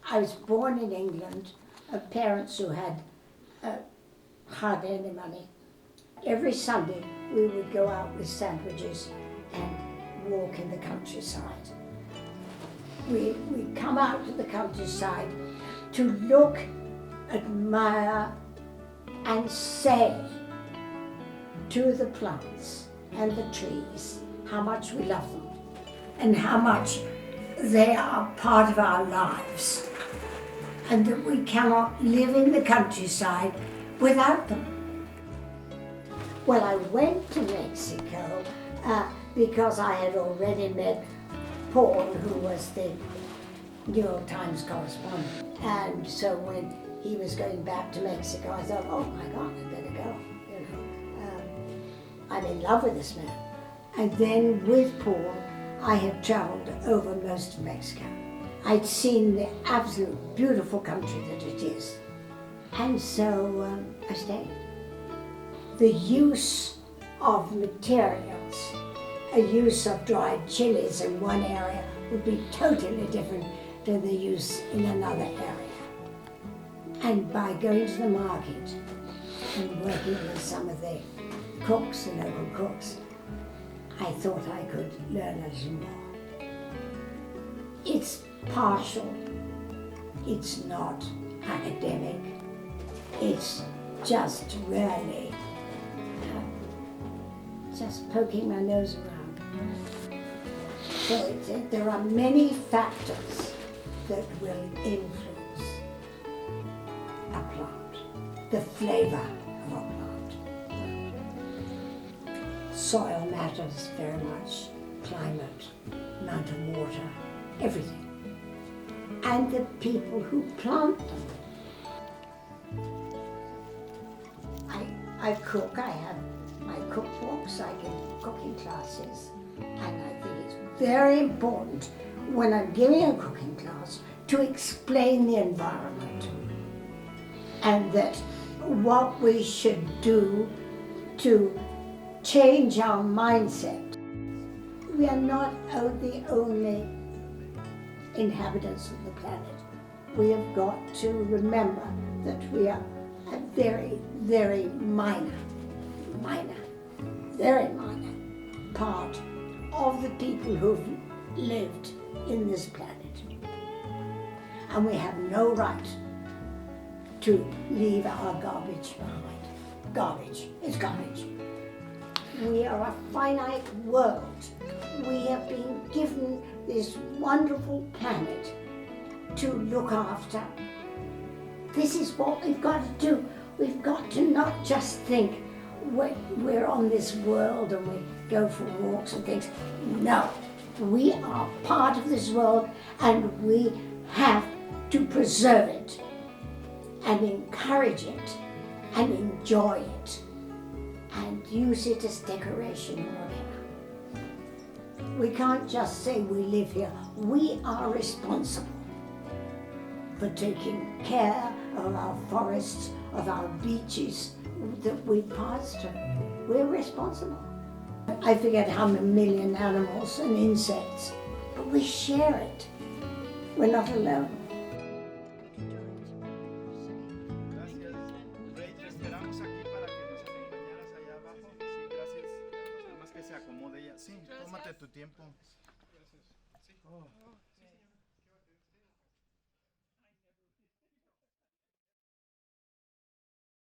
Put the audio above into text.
I was born in England of parents who had hardly any money. Every Sunday we would go out with sandwiches and walk in the countryside. We'd come out to the countryside to look, admire and say to the plants and the trees how much we love them and how much they are part of our lives and that we cannot live in the countryside without them. Well, I went to Mexico because I had already met Paul, who was the New York Times correspondent, and so when he was going back to Mexico, I thought, oh my God, I better go. I'm in love with this man. And then with Paul, I had traveled over most of Mexico. I'd seen the absolute beautiful country that it is. And so I stayed. The use of materials, a use of dried chilies in one area would be totally different to the use in another area. And by going to the market and working with some of the cooks, the local cooks, I thought I could learn a little more. It's partial, it's not academic, it's just really just poking my nose around. So there are many factors that will influence a plant, the flavor of a plant. Soil matters very much, climate, amount of water, everything. And the people who plant them. I cook, I have my cookbooks, I give cooking classes, and I think it's very important when I'm giving a cooking class to explain the environment and that what we should do to change our mindset. We are not the only inhabitants of the planet. We have got to remember that we are a very, very very minor part of the people who've lived in this planet. And we have no right to leave our garbage behind. Garbage is garbage. We are a finite world. We have been given this wonderful planet to look after. This is what we've got to do. We've got to not just think we're on this world and we go for walks and things. No, we are part of this world and we have to preserve it and encourage it and enjoy it and use it as decoration or whatever. We can't just say we live here. We are responsible for taking care of our forests, of our beaches that we pass through. We're responsible. I forget how many million animals and insects, but we share it. We're not alone. Gracias, Rey. Te esperamos aquí para que nos acompañaras allá abajo. Sí, gracias. Nada más que se acomode ella. Sí, tómate tu tiempo. Gracias. Sí. Oh.